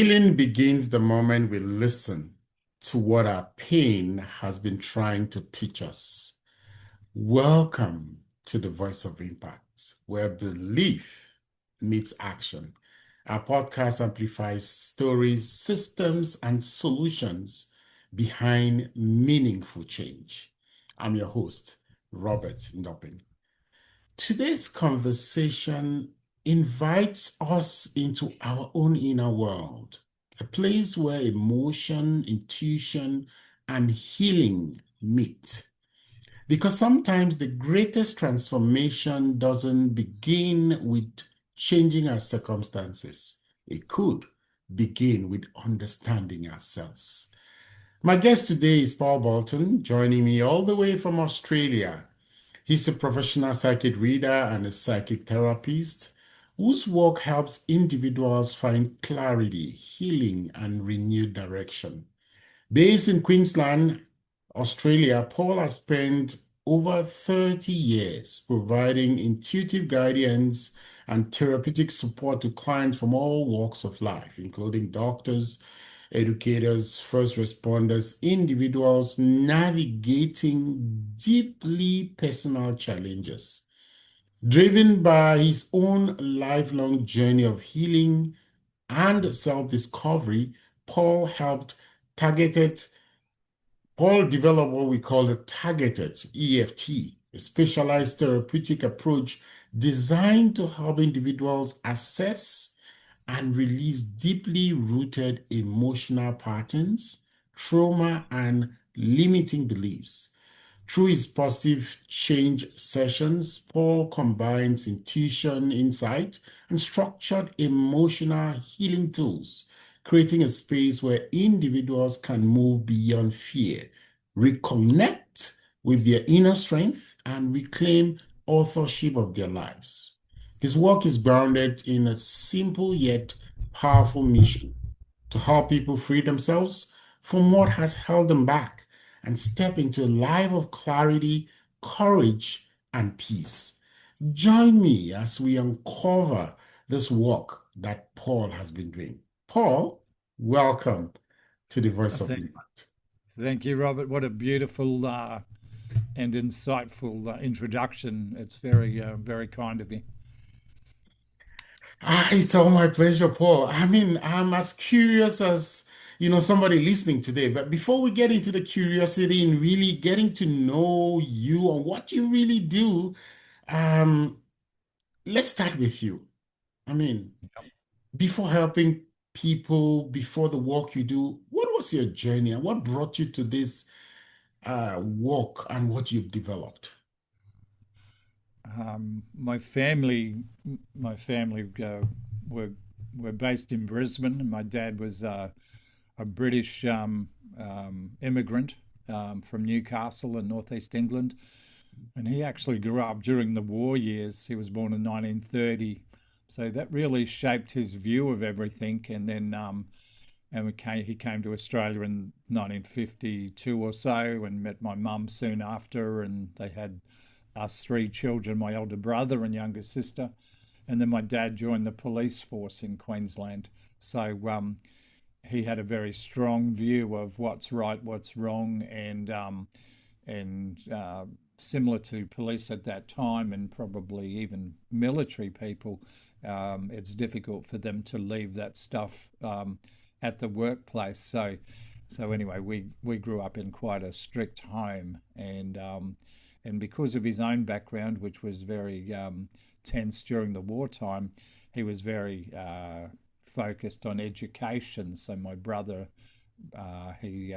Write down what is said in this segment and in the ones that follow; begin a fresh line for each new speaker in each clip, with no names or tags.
Healing begins the moment we listen to what our pain has been trying to teach us. Welcome to the Voice of Impact, where belief meets action. Our podcast amplifies stories, systems, and solutions behind meaningful change. I'm your host, Robert Ndoping. Today's conversation invites us into our own inner world, a place where emotion, intuition, and healing meet. Because sometimes the greatest transformation doesn't begin with changing our circumstances. It could begin with understanding ourselves. My guest today is Paul Boulton, joining me all the way from Australia. He's a professional psychic reader and a psychic therapist whose work helps individuals find clarity, healing, and renewed direction. Based in Queensland, Australia, Paul has spent over 30 years providing intuitive guidance and therapeutic support to clients from all walks of life, including doctors, educators, first responders, individuals navigating deeply personal challenges. Driven by his own lifelong journey of healing and self-discovery, Paul helped targeted Paul developed what we call the targeted EFT, a specialized therapeutic approach designed to help individuals assess and release deeply rooted emotional patterns, trauma, and limiting beliefs. Through his positive change sessions, Paul combines intuition, insight, and structured emotional healing tools, creating a space where individuals can move beyond fear, reconnect with their inner strength, and reclaim authorship of their lives. His work is grounded in a simple yet powerful mission to help people free themselves from what has held them back and step into a life of clarity, courage, and peace. Join me as we uncover this work that Paul has been doing. Paul, welcome to the Voice of
Thank,
Impact.
thank you, Robert. What a beautiful and insightful introduction. It's very kind of you.
It's all my pleasure, Paul. I mean, I'm as curious as, somebody listening today. But before we get into the curiosity and really getting to know you and what you really do, um, let's start with you. I mean, before helping people, before the work you do, what was your journey and what brought you to this work and what you've developed?
My family, my family were were based in Brisbane, and my dad was a British immigrant from Newcastle in northeast England, and he actually grew up during the war years. He was born in 1930, so that really shaped his view of everything. And then he came to Australia in 1952 or so, and met my mum soon after, and they had us three children, my older brother and younger sister. And then my dad joined the police force in Queensland. So he had a very strong view of what's right, what's wrong, and similar to police at that time, and probably even military people, it's difficult for them to leave that stuff at the workplace. So anyway, we grew up in quite a strict home, and because of his own background, which was very tense during the wartime, he was very focused on education. So my brother, he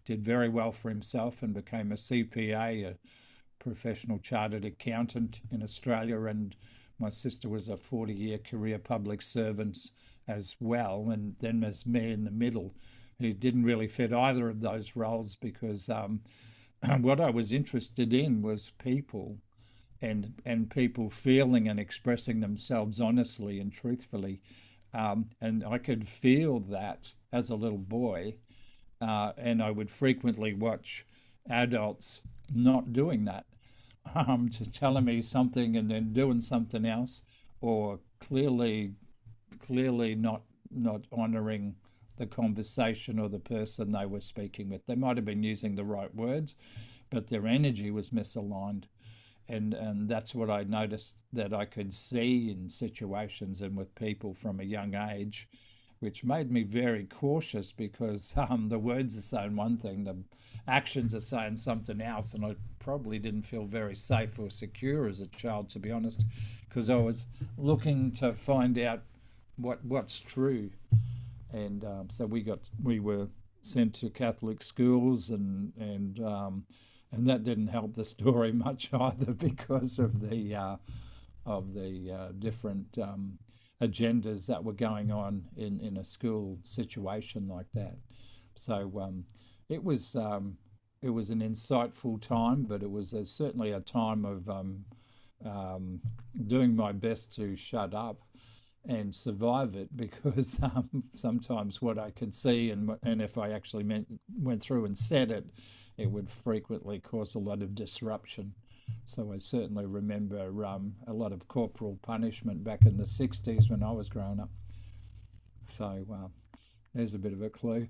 did very well for himself and became a CPA, a professional chartered accountant in Australia, and my sister was a 40-year career public servant as well. And then there's me in the middle, who didn't really fit either of those roles because what I was interested in was people and people feeling and expressing themselves honestly and truthfully. And I could feel that as a little boy, and I would frequently watch adults not doing that, to telling me something and then doing something else, or clearly not not honouring the conversation or the person they were speaking with. They might have been using the right words, but their energy was misaligned. And that's what I noticed that I could see in situations and with people from a young age, which made me very cautious because the words are saying one thing, the actions are saying something else, and I probably didn't feel very safe or secure as a child, to be honest, because I was looking to find out what's true. And so we were sent to Catholic schools, and that didn't help the story much either because of the different agendas that were going on in a school situation like that. So it was it was an insightful time, but it was certainly a time of doing my best to shut up and survive it because sometimes what I could see and if I actually went through and said it, it would frequently cause a lot of disruption. So I certainly remember a lot of corporal punishment back in the 60s when I was growing up. So there's a bit of a clue.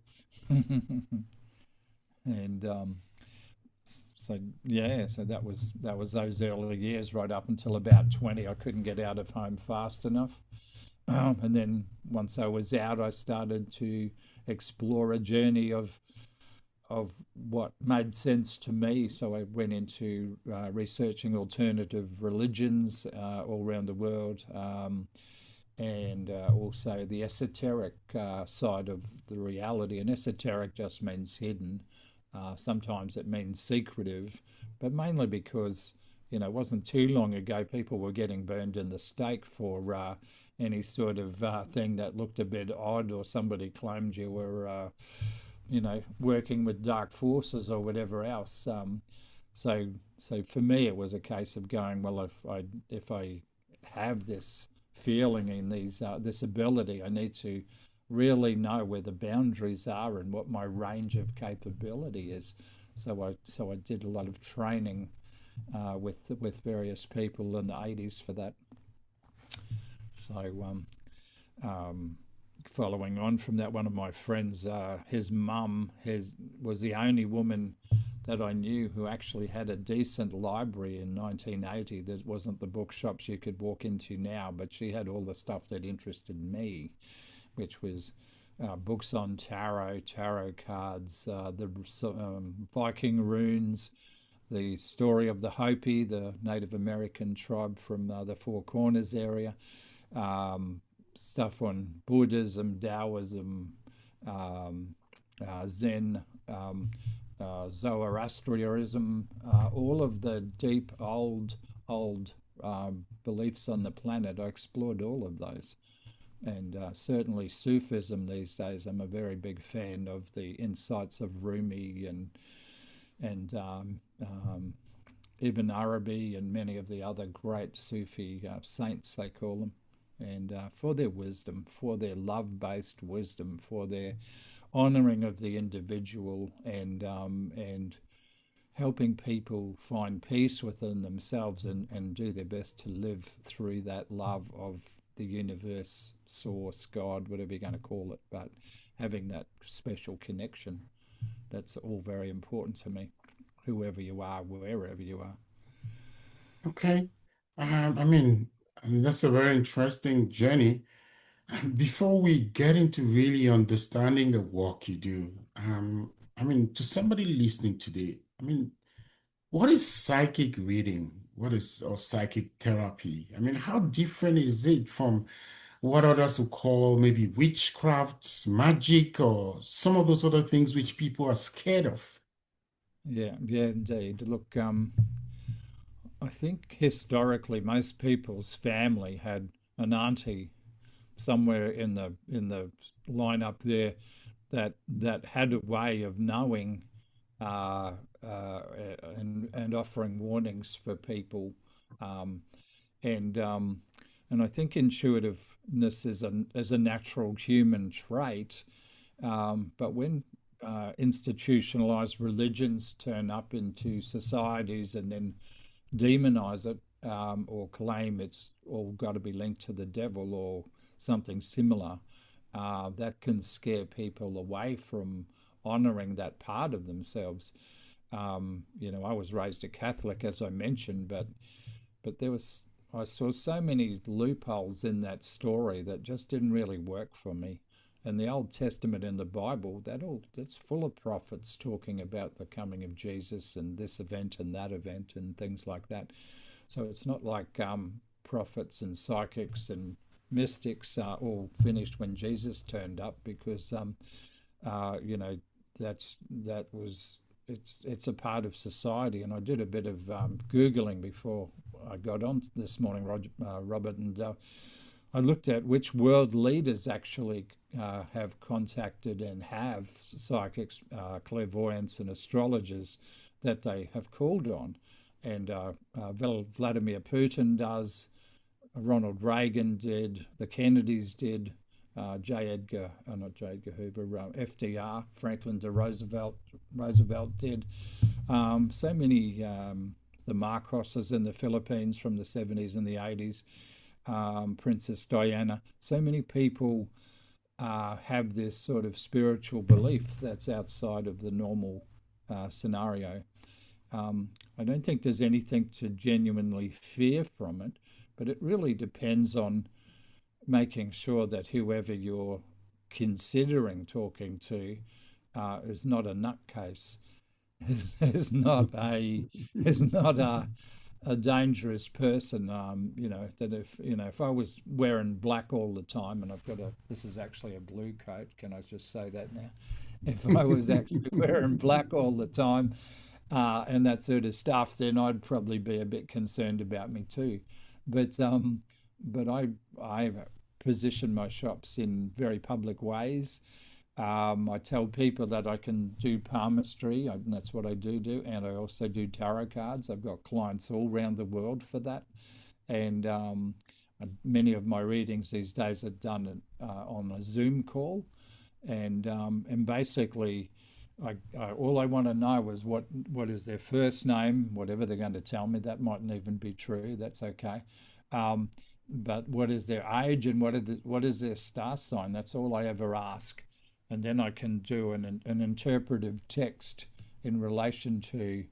And so yeah, so that was those early years right up until about 20. I couldn't get out of home fast enough. And then once I was out, I started to explore a journey of what made sense to me. So I went into researching alternative religions all around the world, and also the esoteric side of the reality. And esoteric just means hidden. Sometimes it means secretive, but mainly because it wasn't too long ago people were getting burned in the stake for any sort of thing that looked a bit odd, or somebody claimed you were working with dark forces or whatever else. So for me, it was a case of going, well, if I have this feeling in this ability, I need to really know where the boundaries are and what my range of capability is. So I did a lot of training with various people in the 80s for that. So following on from that, one of my friends, his mum, was the only woman that I knew who actually had a decent library in 1980. There wasn't the bookshops you could walk into now, but she had all the stuff that interested me, which was books on tarot cards, the Viking runes, the story of the Hopi, the Native American tribe from the Four Corners area, stuff on Buddhism, Taoism, Zen, Zoroastrianism, all of the deep old beliefs on the planet. I explored all of those. And certainly Sufism these days, I'm a very big fan of the insights of Rumi and Ibn Arabi and many of the other great Sufi saints, they call them, and for their wisdom, for their love-based wisdom, for their honouring of the individual, and helping people find peace within themselves and do their best to live through that love of the universe, source, God, whatever you're going to call it, but having that special connection. That's all very important to me, whoever you are, wherever you are.
Okay. I mean, that's a very interesting journey. Before we get into really understanding the work you do, to somebody listening today, what is psychic reading? What is or psychic therapy? How different is it from what others would call maybe witchcraft, magic, or some of those other things which people are scared of?
Yeah, yeah, indeed. Look, I think historically most people's family had an auntie somewhere in the line up there that had a way of knowing uh, uh, and offering warnings for people, um, and um, and I think intuitiveness is a natural human trait, but when institutionalized religions turn up into societies and then demonize it, or claim it's all got to be linked to the devil or something similar, that can scare people away from honoring that part of themselves. I was raised a Catholic, as I mentioned, but I saw so many loopholes in that story that just didn't really work for me. And the Old Testament in the Bible, that's full of prophets talking about the coming of Jesus and this event and that event and things like that. So it's not like prophets and psychics and mystics are all finished when Jesus turned up, because you know that was it's a part of society. And I did a bit of googling before I got on this morning, Robert, and I looked at which world leaders actually have contacted and have psychics, clairvoyants, and astrologers that they have called on. And Vladimir Putin does, Ronald Reagan did, the Kennedys did, not J. Edgar Hoover, FDR, Franklin D. Roosevelt did. So many, the Marcoses in the Philippines from the 70s and the 80s, Princess Diana. So many people have this sort of spiritual belief that's outside of the normal scenario. I don't think there's anything to genuinely fear from it, but it really depends on making sure that whoever you're considering talking to is not a nutcase, is not a dangerous person. That if I was wearing black all the time, and this is actually a blue coat. Can I just say that now? If I was actually wearing black all the time, and that sort of stuff, then I'd probably be a bit concerned about me too. But I position my shops in very public ways. I tell people that I can do palmistry, and that's what I do, and I also do tarot cards. I've got clients all around the world for that, and many of my readings these days are done on a Zoom call, and basically, all I want to know is what is their first name, whatever they're going to tell me. That mightn't even be true. That's okay. But what is their age, and what is their star sign? That's all I ever ask, and then I can do an interpretive text in relation to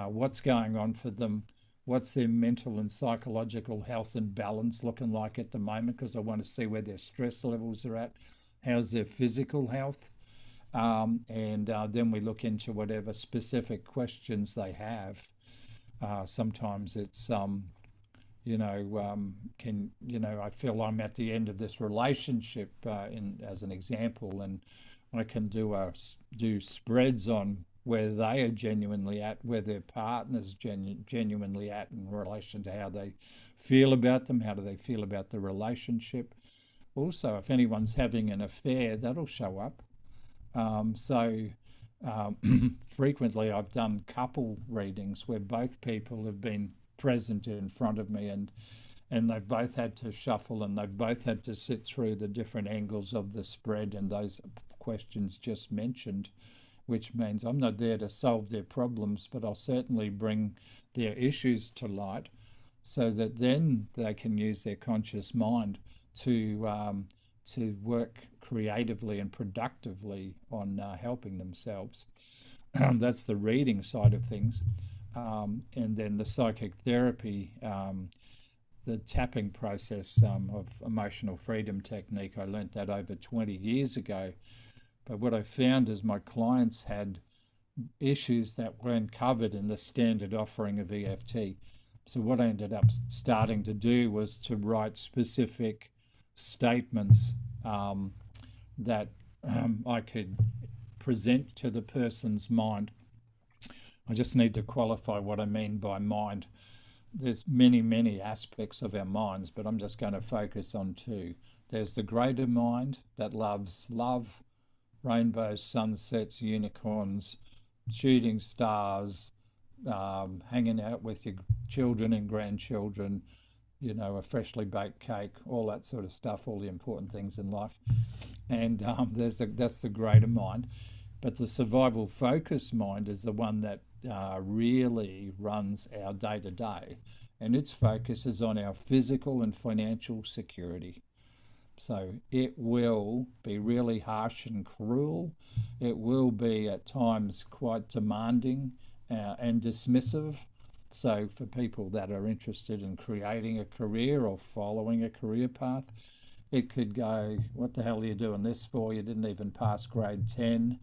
what's going on for them, what's their mental and psychological health and balance looking like at the moment, because I want to see where their stress levels are at, how's their physical health, and then we look into whatever specific questions they have. Sometimes it's I feel I'm at the end of this relationship, as an example, and I can do spreads on where they are genuinely at, where their partner's genuinely at in relation to how they feel about them, how do they feel about the relationship. Also, if anyone's having an affair, that'll show up. Frequently I've done couple readings where both people have been present in front of me, and they've both had to shuffle, and they've both had to sit through the different angles of the spread and those questions just mentioned, which means I'm not there to solve their problems, but I'll certainly bring their issues to light so that then they can use their conscious mind to work creatively and productively on helping themselves. That's the reading side of things. And then the psychic therapy, the tapping process of emotional freedom technique, I learnt that over 20 years ago. But what I found is my clients had issues that weren't covered in the standard offering of EFT. So what I ended up starting to do was to write specific statements that I could present to the person's mind. I just need to qualify what I mean by mind. There's many, many aspects of our minds, but I'm just going to focus on two. There's the greater mind that loves love, rainbows, sunsets, unicorns, shooting stars, hanging out with your children and grandchildren, a freshly baked cake, all that sort of stuff, all the important things in life. And that's the greater mind. But the survival focus mind is the one that really runs our day to day, and its focus is on our physical and financial security. So it will be really harsh and cruel. It will be at times quite demanding and dismissive. So for people that are interested in creating a career or following a career path, it could go, what the hell are you doing this for? You didn't even pass grade 10.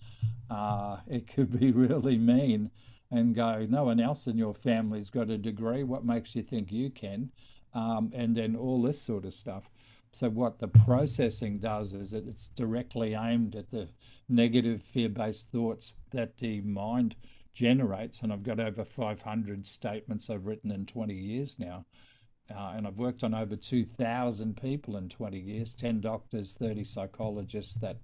It could be really mean and go, no one else in your family's got a degree. What makes you think you can? And then all this sort of stuff. So what the processing does is that it's directly aimed at the negative fear-based thoughts that the mind generates. And I've got over 500 statements I've written in 20 years now. And I've worked on over 2,000 people in 20 years, 10 doctors, 30 psychologists that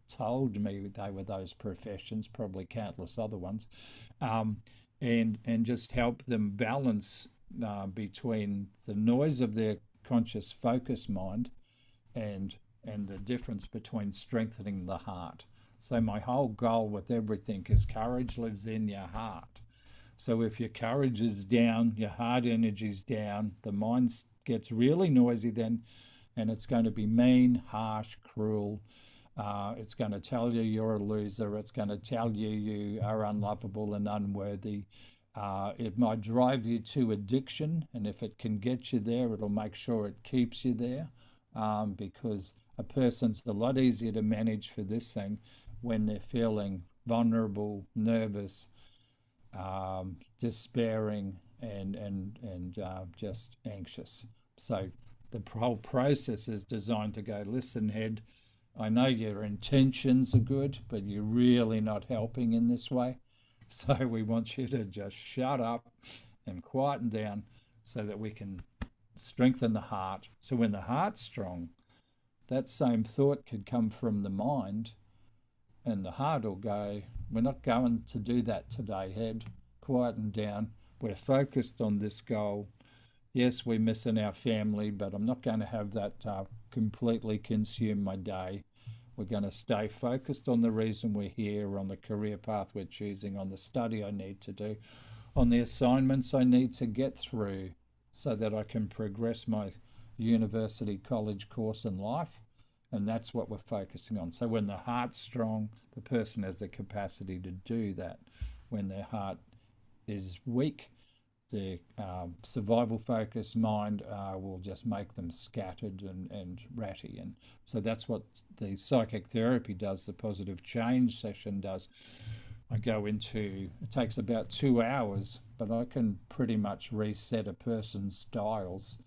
told me they were those professions, probably countless other ones, um, and just help them balance between the noise of their conscious focus mind and the difference between strengthening the heart. So my whole goal with everything is courage lives in your heart. So if your courage is down, your heart energy's down, the mind gets really noisy then, and it's going to be mean, harsh, cruel. It's going to tell you you're a loser. It's going to tell you you are unlovable and unworthy. It might drive you to addiction, and if it can get you there, it'll make sure it keeps you there, because a person's a lot easier to manage for this thing when they're feeling vulnerable, nervous, despairing, and just anxious. So the whole process is designed to go, listen, head, I know your intentions are good, but you're really not helping in this way. So we want you to just shut up and quieten down so that we can strengthen the heart. So when the heart's strong, that same thought could come from the mind, and the heart will go, we're not going to do that today, head. Quieten down. We're focused on this goal. Yes, we're missing our family, but I'm not going to have that completely consume my day. We're going to stay focused on the reason we're here, on the career path we're choosing, on the study I need to do, on the assignments I need to get through so that I can progress my university college course in life. And that's what we're focusing on. So when the heart's strong, the person has the capacity to do that. When their heart is weak, the survival focused mind will just make them scattered and ratty. And so that's what the psychic therapy does, the positive change session does. I go into, it takes about 2 hours, but I can pretty much reset a person's dials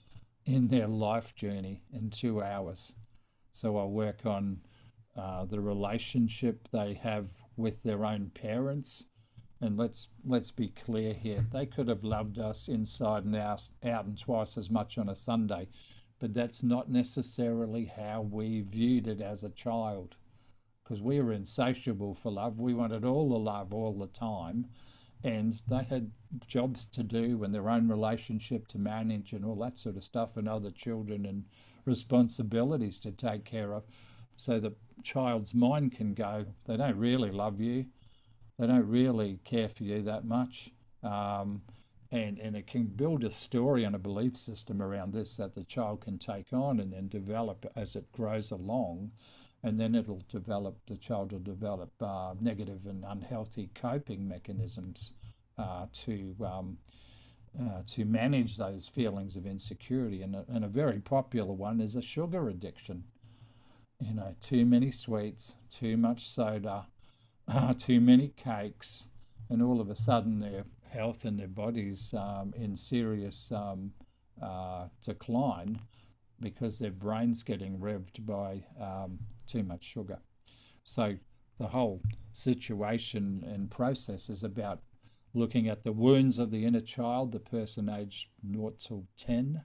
in their life journey in 2 hours. So I work on the relationship they have with their own parents. And let's be clear here. They could have loved us inside and out and twice as much on a Sunday, but that's not necessarily how we viewed it as a child, because we were insatiable for love. We wanted all the love all the time, and they had jobs to do and their own relationship to manage and all that sort of stuff, and other children and responsibilities to take care of. So the child's mind can go, they don't really love you. They don't really care for you that much. And it can build a story and a belief system around this that the child can take on and then develop as it grows along. And then the child will develop negative and unhealthy coping mechanisms to manage those feelings of insecurity. And a very popular one is a sugar addiction. You know, too many sweets, too much soda, too many cakes, and all of a sudden their health and their bodies in serious decline because their brain's getting revved by too much sugar. So the whole situation and process is about looking at the wounds of the inner child, the person aged 0 till 10,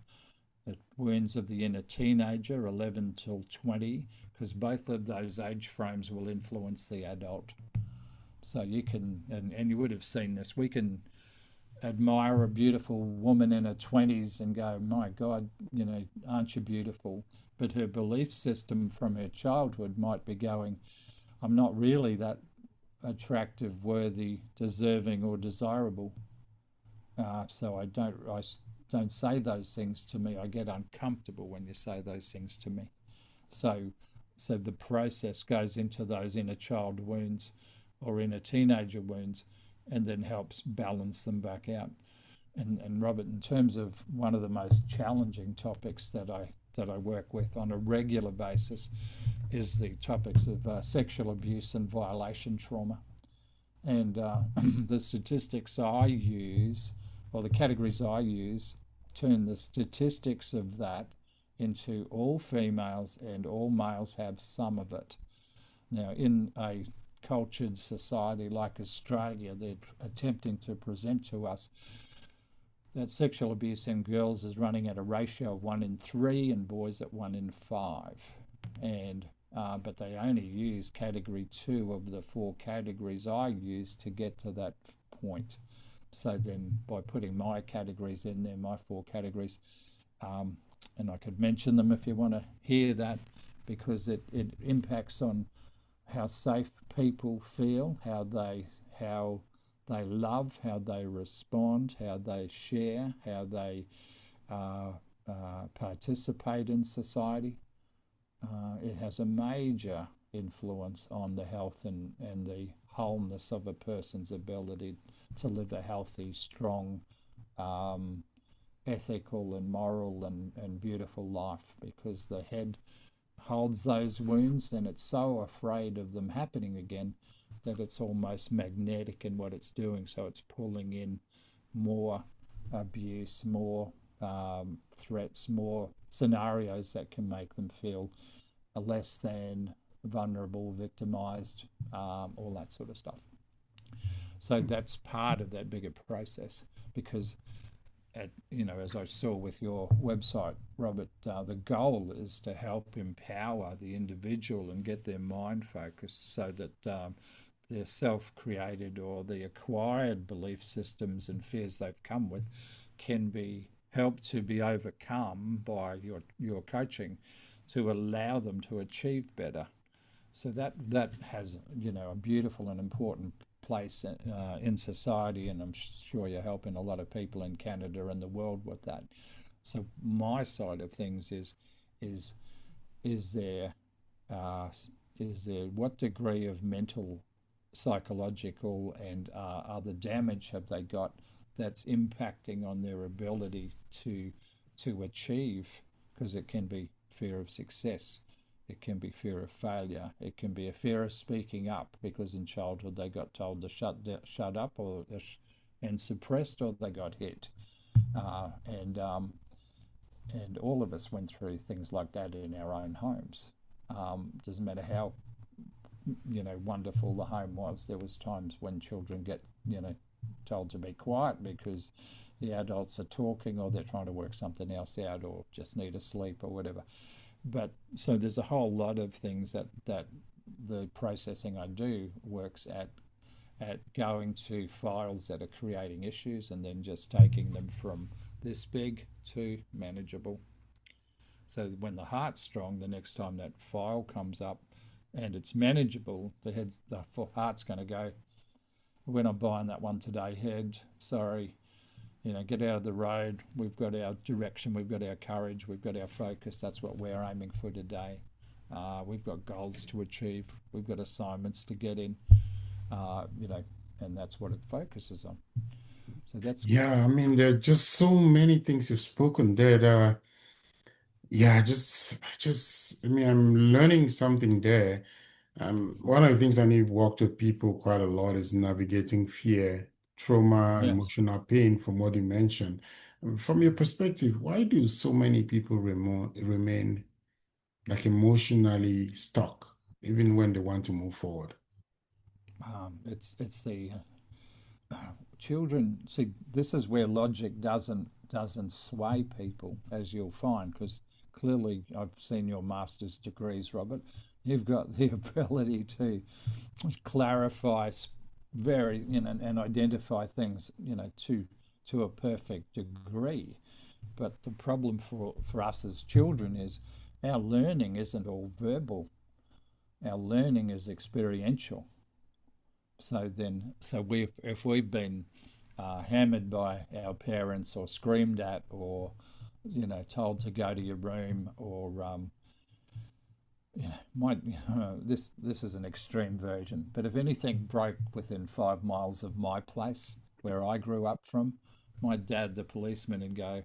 the wounds of the inner teenager, 11 till 20, because both of those age frames will influence the adult. So you can, and you would have seen this, we can admire a beautiful woman in her 20s and go, my God, you know, aren't you beautiful? But her belief system from her childhood might be going, I'm not really that attractive, worthy, deserving, or desirable. So I don't say those things to me. I get uncomfortable when you say those things to me. So, so the process goes into those inner child wounds or inner teenager wounds, and then helps balance them back out. And Robert, in terms of one of the most challenging topics that I work with on a regular basis is the topics of sexual abuse and violation trauma. And the statistics I use, or the categories I use, turn the statistics of that into all females and all males have some of it. Now, in a cultured society like Australia, they're attempting to present to us that sexual abuse in girls is running at a ratio of 1 in 3 and boys at 1 in 5. And but they only use category 2 of the 4 categories I use to get to that point. So then by putting my categories in there, my 4 categories, and I could mention them if you want to hear that, because it impacts on how safe people feel, how they love, how they respond, how they share, how they participate in society. It has a major influence on the health and the wholeness of a person's ability to live a healthy, strong, um, ethical and moral and beautiful life, because the head holds those wounds and it's so afraid of them happening again that it's almost magnetic in what it's doing. So it's pulling in more abuse, more threats, more scenarios that can make them feel less than vulnerable, victimized, all that sort of stuff. So that's part of that bigger process, because as I saw with your website, Robert, the goal is to help empower the individual and get their mind focused so that their self-created or the acquired belief systems and fears they've come with can be helped to be overcome by your coaching to allow them to achieve better. So that has a beautiful and important place in society, and I'm sure you're helping a lot of people in Canada and the world with that. So my side of things is is there uh, is there what degree of mental, psychological, and other damage have they got that's impacting on their ability to achieve? Because it can be fear of success, it can be fear of failure. It can be a fear of speaking up because in childhood they got told to shut up or and suppressed, or they got hit. Uh, and and all of us went through things like that in our own homes. Doesn't matter how wonderful the home was. There was times when children get told to be quiet because the adults are talking or they're trying to work something else out or just need a sleep or whatever. But so there's a whole lot of things that the processing I do works at going to files that are creating issues and then just taking them from this big to manageable. So when the heart's strong, the next time that file comes up and it's manageable, the heart's going to go, we're not buying that one today, head. Sorry, get out of the road. We've got our direction, we've got our courage, we've got our focus. That's what we're aiming for today. We've got goals to achieve, we've got assignments to get in, and that's what it focuses on. So that's,
Yeah, I mean, there are just so many things you've spoken there that, yeah, I mean, I'm learning something there. One of the things I know you've worked with people quite a lot is navigating fear, trauma,
yeah.
emotional pain, from what you mentioned. From your perspective, why do so many people remain like emotionally stuck, even when they want to move forward?
It's the children. See, this is where logic doesn't sway people, as you'll find, because clearly I've seen your master's degrees, Robert. You've got the ability to clarify very and identify things to a perfect degree. But the problem for us as children is our learning isn't all verbal. Our learning is experiential. So we if we've been hammered by our parents or screamed at or told to go to your room or Yeah, my this is an extreme version, but if anything broke within 5 miles of my place where I grew up from, my dad, the policeman, would go,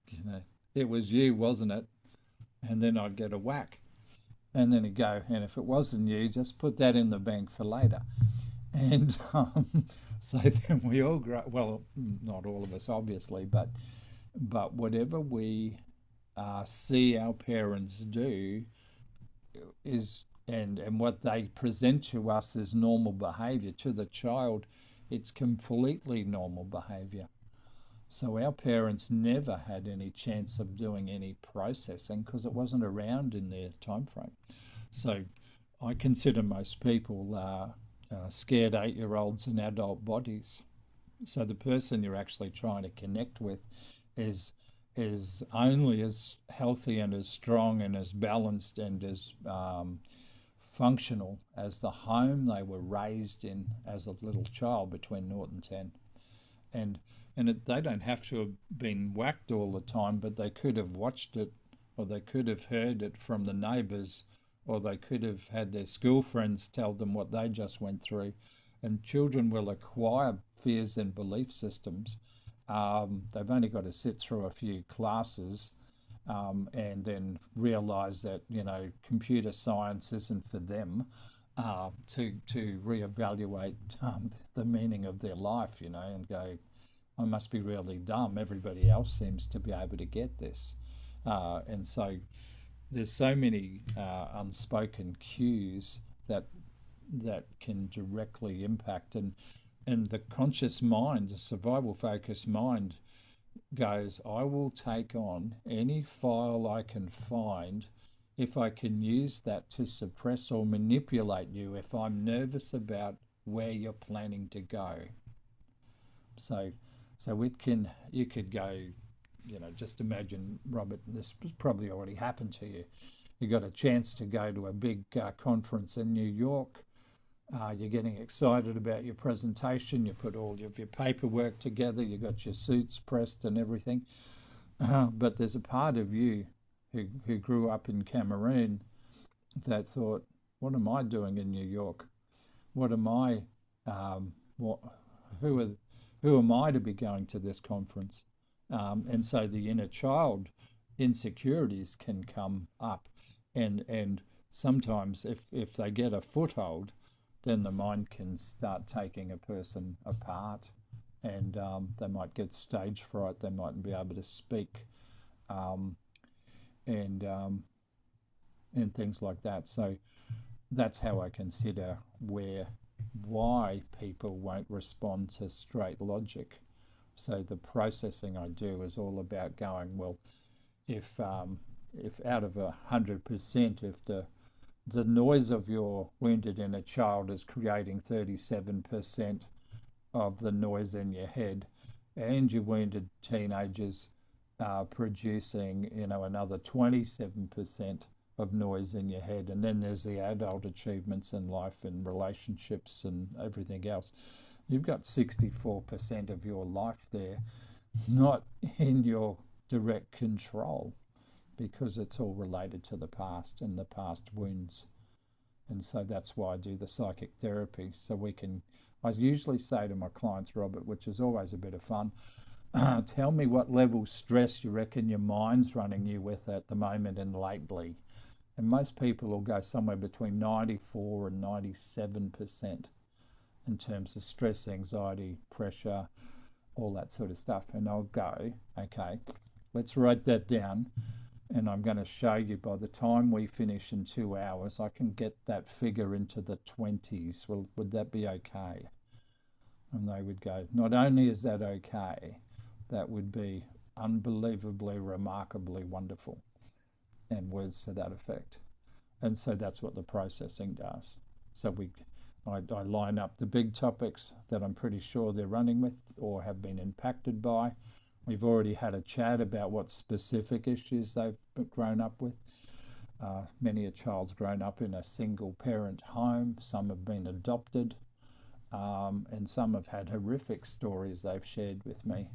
you know, it was you, wasn't it? And then I'd get a whack. And then he'd go, and if it wasn't you, just put that in the bank for later. And so then we all grow, well, not all of us, obviously, but whatever we see our parents do is, and what they present to us as normal behavior, to the child, it's completely normal behavior. So our parents never had any chance of doing any processing because it wasn't around in their time frame. So I consider most people scared 8-year-olds in adult bodies. So the person you're actually trying to connect with is only as healthy and as strong and as balanced and as functional as the home they were raised in as a little child between 0 and 10. And they don't have to have been whacked all the time, but they could have watched it, or they could have heard it from the neighbours, or they could have had their school friends tell them what they just went through. And children will acquire fears and belief systems. They've only got to sit through a few classes and then realise that computer science isn't for them. To reevaluate the meaning of their life, and go, I must be really dumb. Everybody else seems to be able to get this, and so there's so many unspoken cues that can directly impact, and the conscious mind, the survival focused mind, goes, I will take on any file I can find if I can use that to suppress or manipulate you if I'm nervous about where you're planning to go. So you could go, just imagine, Robert, this probably already happened to you. You got a chance to go to a big conference in New York. You're getting excited about your presentation. You put all of your paperwork together. You got your suits pressed and everything. But there's a part of you who grew up in Cameroon that thought, what am I doing in New York? What am I? What? Who are? Who am I to be going to this conference? And so the inner child insecurities can come up, and sometimes if they get a foothold, then the mind can start taking a person apart, and they might get stage fright. They mightn't be able to speak, um, and um, and things like that. So that's how I consider why people won't respond to straight logic. So the processing I do is all about going, well, if out of 100%, if the noise of your wounded inner child is creating 37% of the noise in your head, and your wounded teenagers are producing, another 27% of noise in your head, and then there's the adult achievements in life and relationships and everything else. You've got 64% of your life there not in your direct control, because it's all related to the past and the past wounds. And so that's why I do the psychic therapy. So I usually say to my clients, Robert, which is always a bit of fun, tell me what level stress you reckon your mind's running you with at the moment and lately. And most people will go somewhere between 94 and 97% in terms of stress, anxiety, pressure, all that sort of stuff. And I'll go, okay, let's write that down. And I'm going to show you, by the time we finish in 2 hours, I can get that figure into the 20s. Well, would that be okay? And they would go, not only is that okay, that would be unbelievably, remarkably wonderful, and words to that effect. And so that's what the processing does. So I line up the big topics that I'm pretty sure they're running with or have been impacted by. We've already had a chat about what specific issues they've grown up with. Many a child's grown up in a single parent home. Some have been adopted, and some have had horrific stories they've shared with me.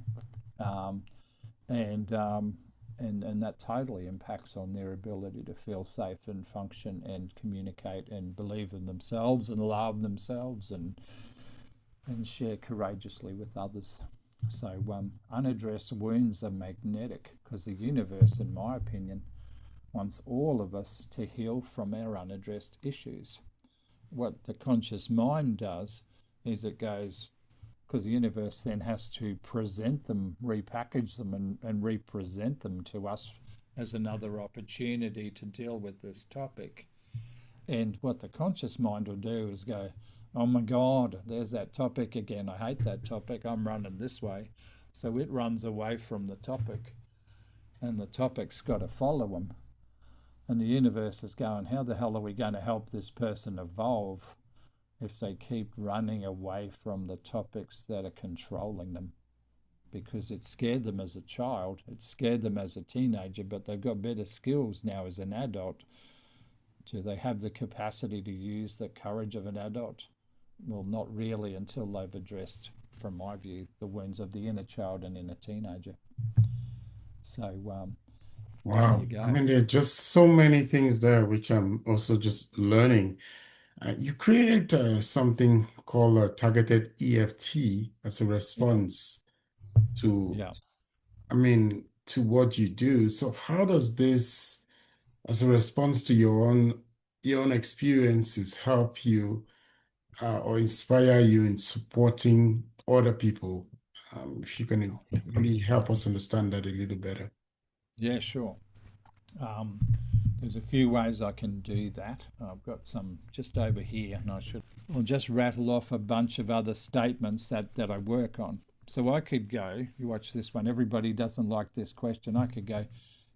And and that totally impacts on their ability to feel safe and function and communicate and believe in themselves and love themselves and share courageously with others. So unaddressed wounds are magnetic because the universe, in my opinion, wants all of us to heal from our unaddressed issues. What the conscious mind does is it goes, because the universe then has to present them, repackage them, and represent them to us as another opportunity to deal with this topic. And what the conscious mind will do is go, oh my God, there's that topic again. I hate that topic. I'm running this way. So it runs away from the topic, and the topic's got to follow them. And the universe is going, how the hell are we going to help this person evolve if they keep running away from the topics that are controlling them? Because it scared them as a child, it scared them as a teenager, but they've got better skills now as an adult. Do they have the capacity to use the courage of an adult? Well, not really until they've addressed, from my view, the wounds of the inner child and inner teenager. So there
Wow.
you
I
go.
mean, there are just so many things there which I'm also just learning. You created something called targeted EFT as a
Yeah,
response to,
yeah.
I mean, to what you do. So how does this, as a response to your own experiences, help you or inspire you in supporting other people? If you can really help us understand that a little better.
Yeah, sure. Um, there's a few ways I can do that. I've got some just over here, and I'll just rattle off a bunch of other statements that I work on. So I could go, you watch this one, everybody doesn't like this question. I could go,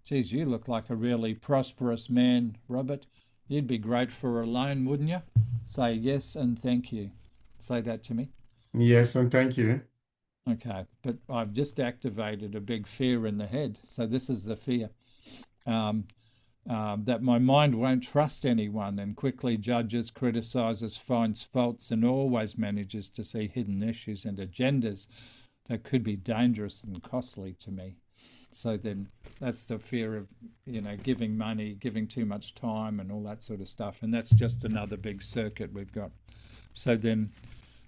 geez, you look like a really prosperous man, Robert. You'd be great for a loan, wouldn't you? Say yes and thank you. Say that to me.
Yes, and thank you.
Okay, but I've just activated a big fear in the head. So this is the fear. Um, that my mind won't trust anyone and quickly judges, criticizes, finds faults, and always manages to see hidden issues and agendas that could be dangerous and costly to me. So then that's the fear of, giving money, giving too much time, and all that sort of stuff. And that's just another big circuit we've got. So then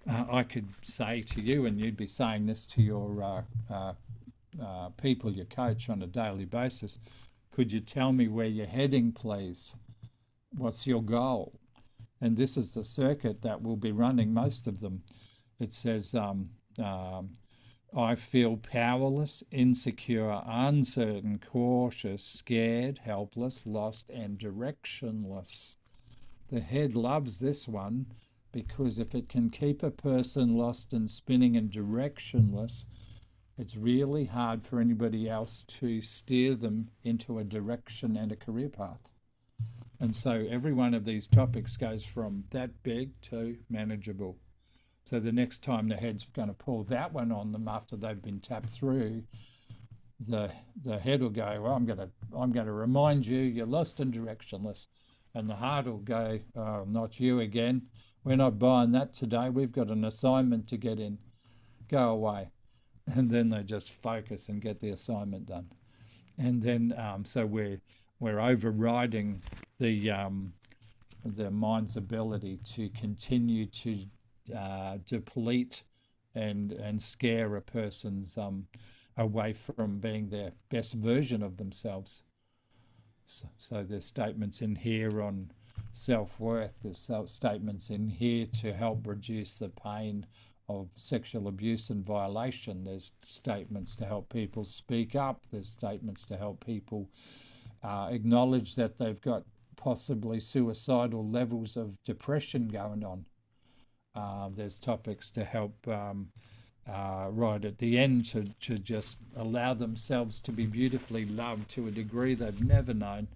I could say to you, and you'd be saying this to your people you coach on a daily basis, could you tell me where you're heading, please? What's your goal? And this is the circuit that will be running most of them. It says, I feel powerless, insecure, uncertain, cautious, scared, helpless, lost, and directionless. The head loves this one because if it can keep a person lost and spinning and directionless, it's really hard for anybody else to steer them into a direction and a career path. And so every one of these topics goes from that big to manageable. So the next time the head's going to pull that one on them after they've been tapped through, the head will go, well, I'm going to remind you you're lost and directionless. And the heart will go, oh, not you again. We're not buying that today. We've got an assignment to get in. Go away. And then they just focus and get the assignment done. And then so we're overriding the mind's ability to continue to deplete and scare a person's away from being their best version of themselves. So there's statements in here on self-worth. There's statements in here to help reduce the pain of sexual abuse and violation. There's statements to help people speak up. There's statements to help people acknowledge that they've got possibly suicidal levels of depression going on. There's topics to help right at the end to just allow themselves to be beautifully loved to a degree they've never known.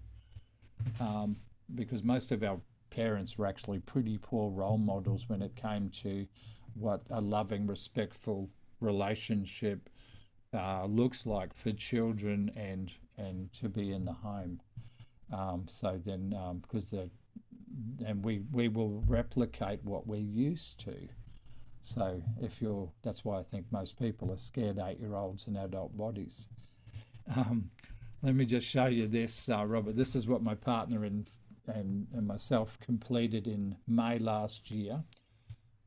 Because most of our parents were actually pretty poor role models when it came to what a loving, respectful relationship looks like for children and to be in the home. So then, because we will replicate what we're used to. So that's why I think most people are scared 8-year-olds in adult bodies. Let me just show you this, Robert. This is what my partner and myself completed in May last year,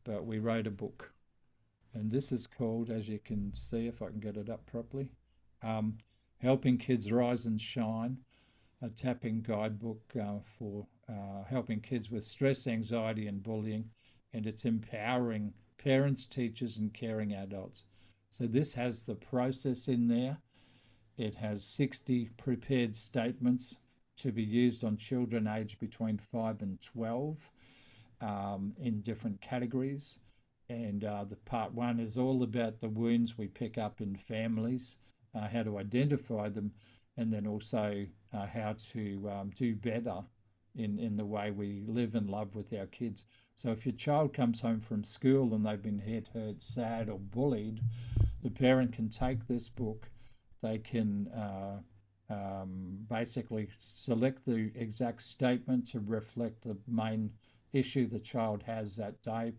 but we wrote a book. And this is called, as you can see, if I can get it up properly, um, Helping Kids Rise and Shine, a tapping guidebook for helping kids with stress, anxiety, and bullying. And it's empowering parents, teachers, and caring adults. So this has the process in there. It has 60 prepared statements to be used on children aged between 5 and 12 in different categories. And the part one is all about the wounds we pick up in families, how to identify them, and then also how to do better in the way we live and love with our kids. So if your child comes home from school and they've been hit, hurt, sad, or bullied, the parent can take this book. They can basically select the exact statement to reflect the main issue the child has that day.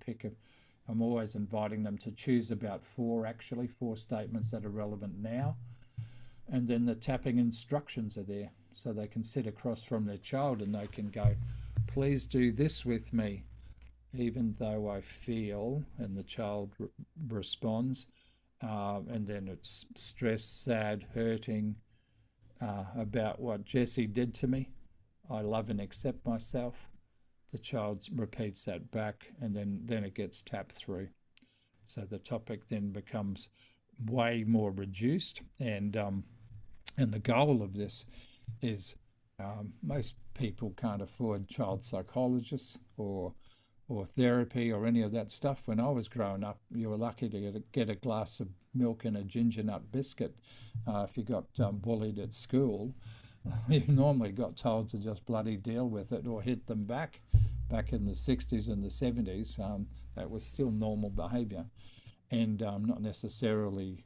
I'm always inviting them to choose about four statements that are relevant now. And then the tapping instructions are there. So they can sit across from their child and they can go, please do this with me, even though I feel, and the child responds. And then it's stress, sad, hurting about what Jesse did to me. I love and accept myself. The child repeats that back, and then it gets tapped through. So the topic then becomes way more reduced, and the goal of this is most people can't afford child psychologists or therapy or any of that stuff. When I was growing up, you were lucky to get a glass of milk and a ginger nut biscuit. If you got bullied at school, you normally got told to just bloody deal with it or hit them back. Back in the 60s and the 70s, that was still normal behaviour, and not necessarily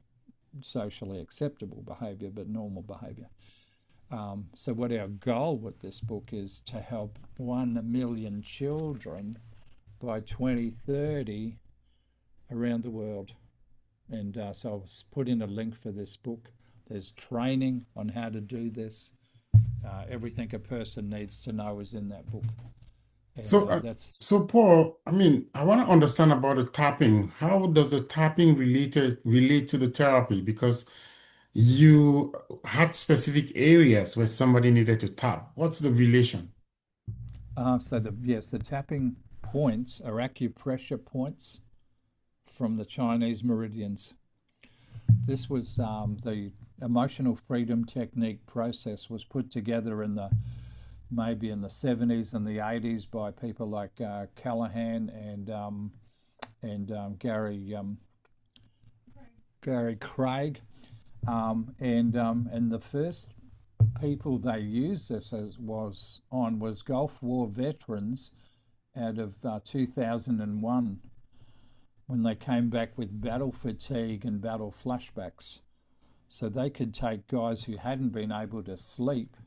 socially acceptable behaviour, but normal behaviour. So what our goal with this book is to help 1 million children by 2030 around the world. And so I'll put in a link for this book. There's training on how to do this. Everything a person needs to know is in that book. And
So,
that's
so Paul, I mean, I want to understand about the tapping. How does the tapping relate to the therapy? Because you had specific areas where somebody needed to tap. What's the relation?
so the tapping points are acupressure points from the Chinese meridians. This was the emotional freedom technique process was put together in the maybe in the 70s and the 80s by people like Callahan and Gary Craig, and the first people they used this was Gulf War veterans out of 2001 when they came back with battle fatigue and battle flashbacks. So they could take guys who hadn't been able to sleep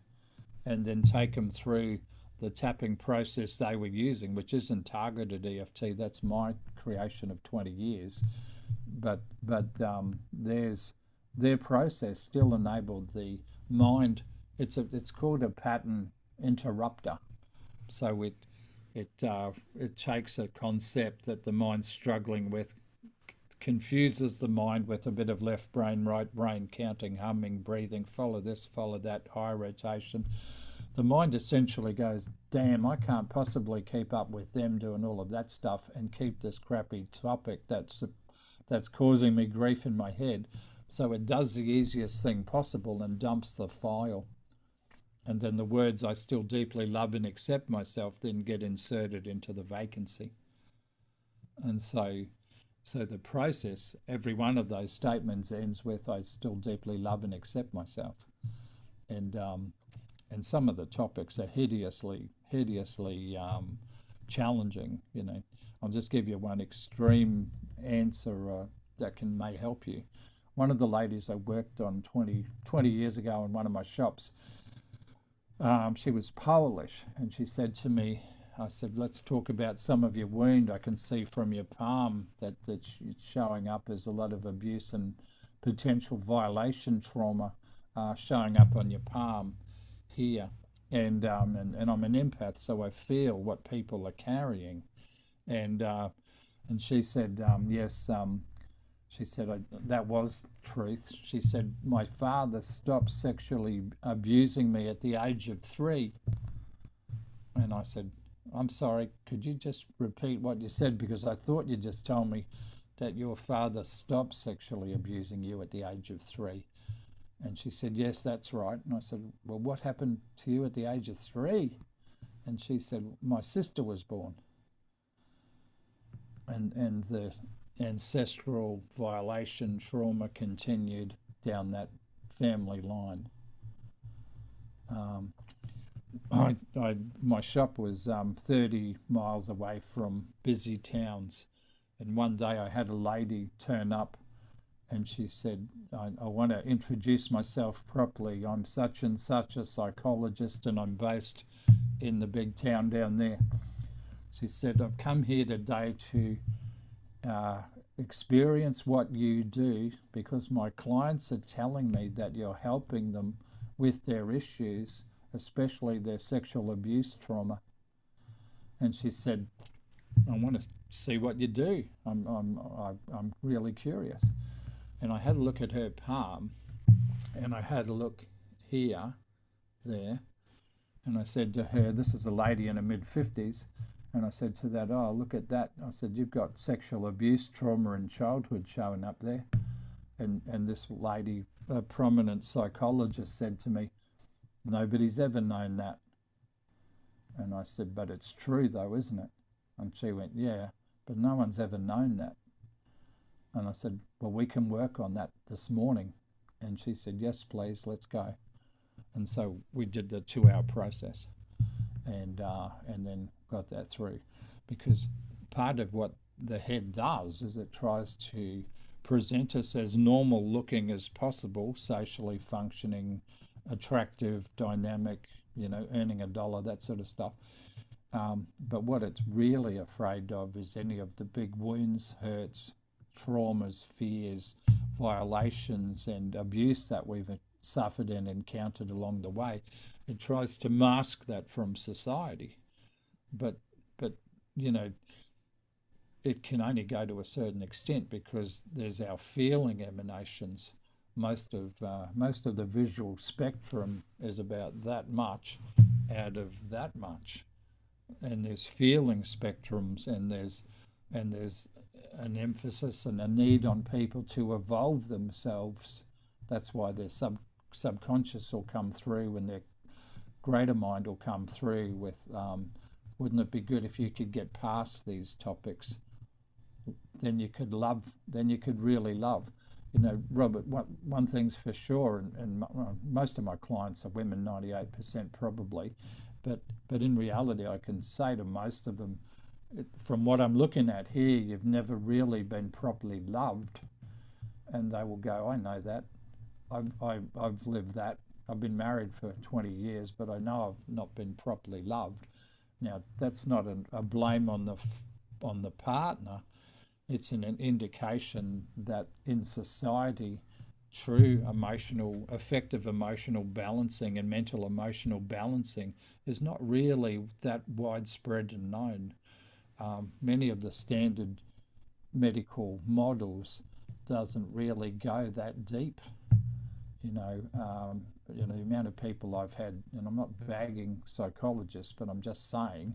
and then take them through the tapping process they were using, which isn't targeted EFT. That's my creation of 20 years. But their process still enabled the mind. It's called a pattern interrupter. So it takes a concept that the mind's struggling with, confuses the mind with a bit of left brain, right brain, counting, humming, breathing, follow this, follow that, eye rotation. The mind essentially goes, damn, I can't possibly keep up with them doing all of that stuff and keep this crappy topic that's causing me grief in my head. So it does the easiest thing possible and dumps the file. And then the words I still deeply love and accept myself then get inserted into the vacancy. And so the process, every one of those statements ends with I still deeply love and accept myself. And some of the topics are hideously challenging. I'll just give you one extreme answer that may help you. One of the ladies I worked on 20 years ago in one of my shops, she was Polish, and she said to me, I said, let's talk about some of your wound. I can see from your palm that it's showing up as a lot of abuse and potential violation trauma showing up on your palm here. And I'm an empath, so I feel what people are carrying. And she said, yes, she said, that was truth. She said, my father stopped sexually abusing me at the age of 3. And I said, I'm sorry, could you just repeat what you said? Because I thought you just told me that your father stopped sexually abusing you at the age of 3. And she said, yes, that's right. And I said, well, what happened to you at the age of 3? And she said, my sister was born. And the ancestral violation trauma continued down that family line. My shop was 30 miles away from busy towns, and one day I had a lady turn up, and she said, I want to introduce myself properly. I'm such and such a psychologist, and I'm based in the big town down there. She said, I've come here today to experience what you do, because my clients are telling me that you're helping them with their issues, especially their sexual abuse trauma. And she said, I want to see what you do. I'm really curious. And I had a look at her palm, and I had a look here, there, and I said to her, this is a lady in her mid-50s, and I said to that, oh, look at that. I said, you've got sexual abuse trauma in childhood showing up there. And this lady, a prominent psychologist, said to me, nobody's ever known that. And I said, but it's true though, isn't it? And she went, yeah, but no one's ever known that. And I said, well, we can work on that this morning. And she said, yes, please, let's go. And so we did the 2-hour process, and then got that through, because part of what the head does is it tries to present us as normal looking as possible, socially functioning, attractive, dynamic, earning $1, that sort of stuff. But what it's really afraid of is any of the big wounds, hurts, traumas, fears, violations, and abuse that we've suffered and encountered along the way. It tries to mask that from society, but it can only go to a certain extent, because there's our feeling emanations. Most of the visual spectrum is about that much out of that much, and there's feeling spectrums, and there's an emphasis and a need on people to evolve themselves. That's why their subconscious will come through, and their greater mind will come through with, wouldn't it be good if you could get past these topics? Then you could love, then you could really love. Robert, one thing's for sure, and most of my clients are women, 98% probably, but in reality, I can say to most of them, from what I'm looking at here, you've never really been properly loved. And they will go, I know that. I've lived that. I've been married for 20 years, but I know I've not been properly loved. Now, that's not a blame on the partner. It's an indication that in society, true effective emotional balancing and mental emotional balancing is not really that widespread and known. Many of the standard medical models doesn't really go that deep. The amount of people I've had, and I'm not bagging psychologists, but I'm just saying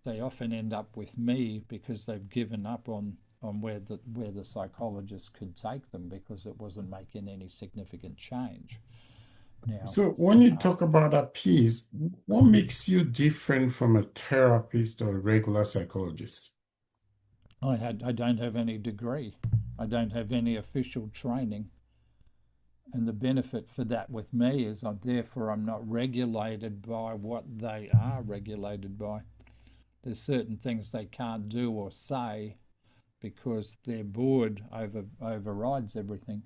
they often end up with me because they've given up on where the psychologist could take them, because it wasn't making any significant change. Now,
So when you talk about a piece, what makes you different from a therapist or a regular psychologist?
I don't have any degree. I don't have any official training. And the benefit for that with me is therefore I'm not regulated by what they are regulated by. There's certain things they can't do or say because their board overrides everything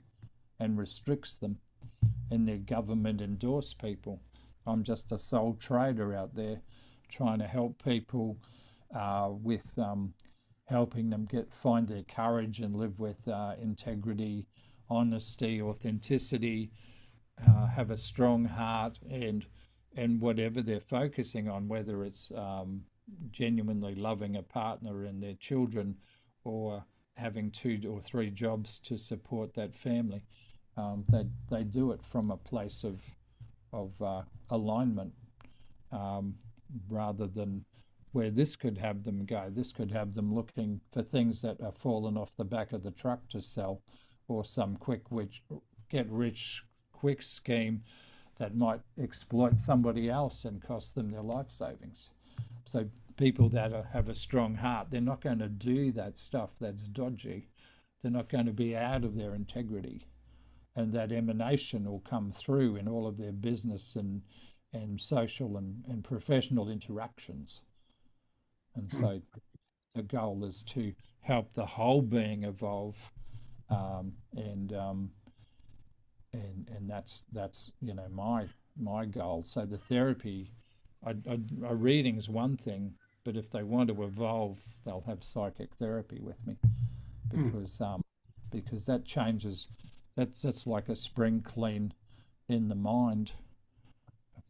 and restricts them, and their government endorse people. I'm just a sole trader out there trying to help people with helping them find their courage and live with integrity, honesty, authenticity, have a strong heart, and whatever they're focusing on, whether it's genuinely loving a partner and their children, or having 2 or 3 jobs to support that family, they do it from a place of alignment, um, rather than where this could have them go. This could have them looking for things that are fallen off the back of the truck to sell, or some get rich quick scheme that might exploit somebody else and cost them their life savings. So people that have a strong heart, they're not going to do that stuff that's dodgy. They're not going to be out of their integrity, and that emanation will come through in all of their business and social and professional interactions. And
Hmm.
so the goal is to help the whole being evolve, um, and um, and that's my goal. So the therapy, a reading's one thing, but if they want to evolve, they'll have psychic therapy with me,
Hmm.
because that changes. That's like a spring clean in the mind,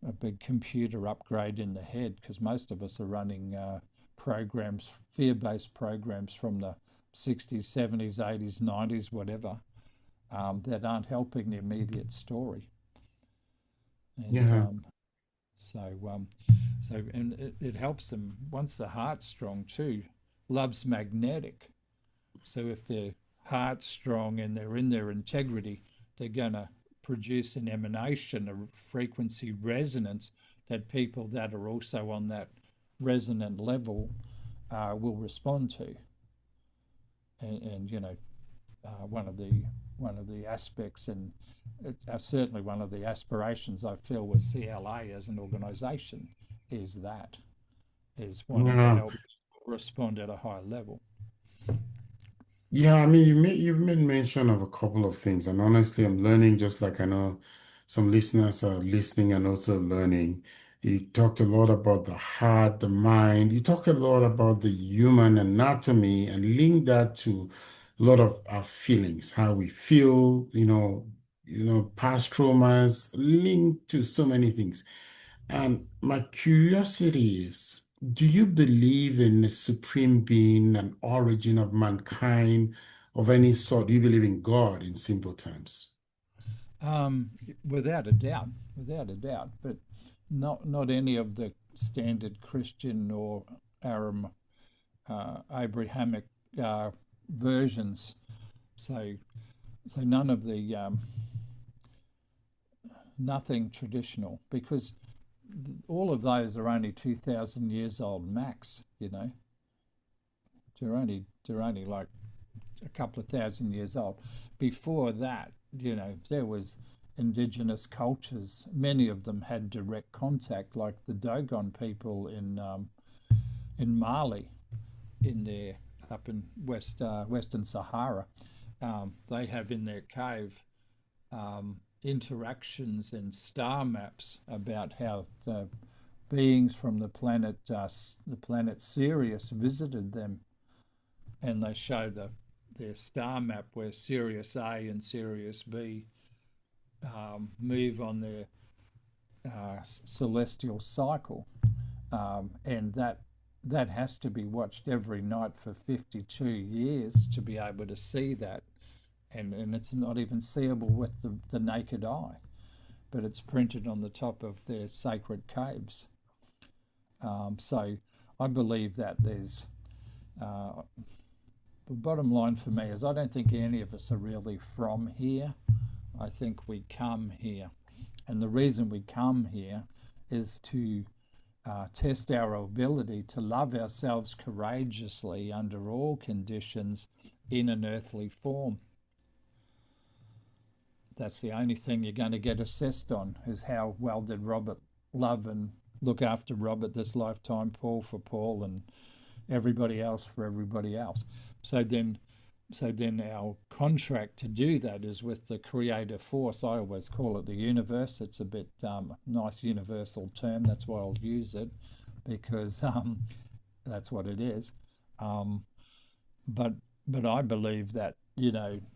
a big computer upgrade in the head, because most of us are running programs, fear-based programs from the 60s, 70s, 80s, 90s, whatever, that aren't helping the immediate story. And
Yeah.
so, and it helps them once the heart's strong too. Love's magnetic. So if their heart's strong and they're in their integrity, they're going to produce an emanation, a frequency resonance that people that are also on that resonant level will respond to. And one of the aspects, and certainly one of the aspirations I feel with CLA as an organisation, is that is wanting to
Yeah.
help respond at a high level.
Yeah, I mean, you've made mention of a couple of things, and honestly, I'm learning just like I know some listeners are listening and also learning. You talked a lot about the heart, the mind. You talk a lot about the human anatomy and link that to a lot of our feelings, how we feel, past traumas, linked to so many things. And my curiosity is, do you believe in a supreme being, an origin of mankind of any sort? Do you believe in God in simple terms?
Um, Without a doubt, without a doubt, but not any of the standard Christian or Aram, Abrahamic versions. So none of the nothing traditional, because all of those are only 2,000 years old max. They're only like a couple of thousand years old. Before that, there was indigenous cultures. Many of them had direct contact, like the Dogon people in Mali, in their up in Western Sahara. They have in their cave interactions and star maps about how the beings from the planet Sirius visited them, and they show their star map where Sirius A and Sirius B move on their celestial cycle, and that has to be watched every night for 52 years to be able to see that, and it's not even seeable with the naked eye, but it's printed on the top of their sacred caves. So I believe that there's uh, the bottom line for me is I don't think any of us are really from here. I think we come here. And the reason we come here is to test our ability to love ourselves courageously under all conditions in an earthly form. That's the only thing you're going to get assessed on, is how well did Robert love and look after Robert this lifetime, Paul for Paul, and everybody else for everybody else. So then our contract to do that is with the creative force. I always call it the universe. It's a bit nice universal term. That's why I'll use it, because that's what it is. Um, but I believe that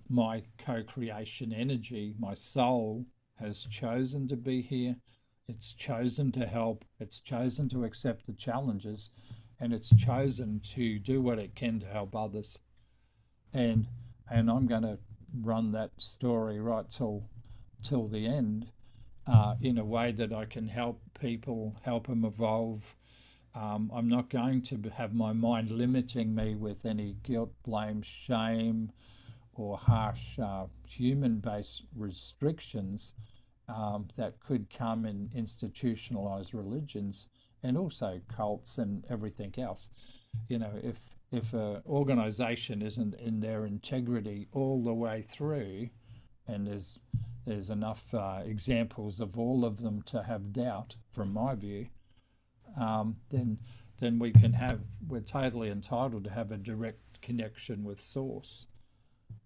my co-creation energy, my soul, has chosen to be here. It's chosen to help. It's chosen to accept the challenges, and it's chosen to do what it can to help others. And I'm going to run that story right till the end, in a way that I can help people, help them evolve. I'm not going to have my mind limiting me with any guilt, blame, shame, or harsh human-based restrictions that could come in institutionalized religions and also cults and everything else. You know, if an organization isn't in their integrity all the way through, and there's enough examples of all of them to have doubt, from my view, then we're totally entitled to have a direct connection with Source.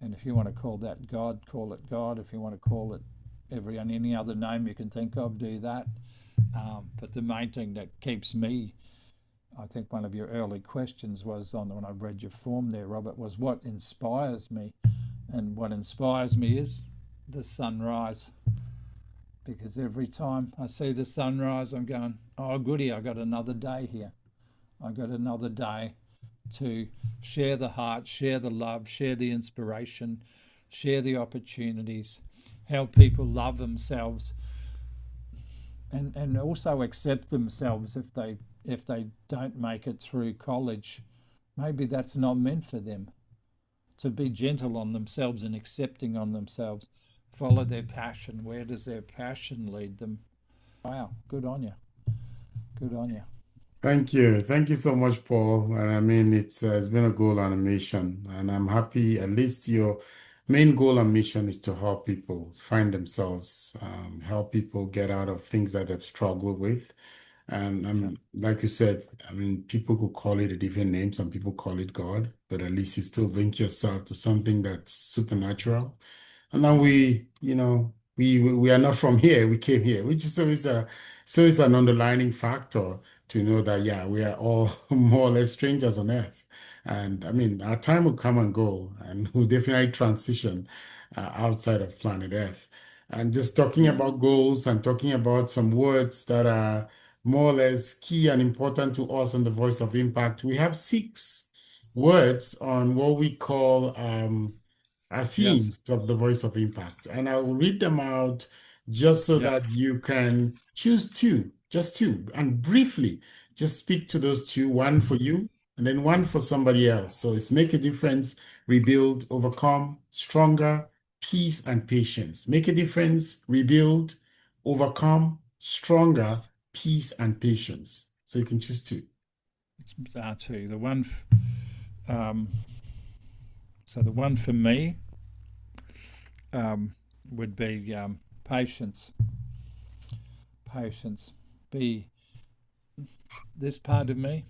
And if you want to call that God, call it God. If you want to call it any other name you can think of, do that. But the main thing that keeps me, I think one of your early questions was on when I read your form there, Robert, was what inspires me. And what inspires me is the sunrise. Because every time I see the sunrise, I'm going, oh, goody, I got another day here. I got another day to share the heart, share the love, share the inspiration, share the opportunities, help people love themselves, and also accept themselves if they don't make it through college. Maybe that's not meant for them. To be gentle on themselves and accepting on themselves. Follow their passion. Where does their passion lead them? Wow, good on you. Good on you.
Thank you. Thank you so much, Paul. And I mean, it's been a goal and a mission, and I'm happy at least your main goal and mission is to help people find themselves, help people get out of things that they've struggled with. And
Yeah.
like you said, I mean, people could call it a different name. Some people call it God, but at least you still link yourself to something that's supernatural. And now we are not from here. We came here, which is so it's an underlining factor to know that yeah, we are all more or less strangers on earth. And I mean, our time will come and go, and we'll definitely transition outside of planet Earth. And just talking
Yeah.
about goals and talking about some words that are more or less key and important to us in the Voice of Impact, we have six words on what we call are
Yes.
themes of the Voice of Impact. And I will read them out just so
Yeah.
that you can choose two, just two, and briefly just speak to those two, one for you and then one for somebody else. So it's make a difference, rebuild, overcome, stronger, peace, and patience. Make a difference, rebuild, overcome, stronger, peace, and patience. So you can choose two.
Two. Um, the one for me would be patience. Patience. Be this part of me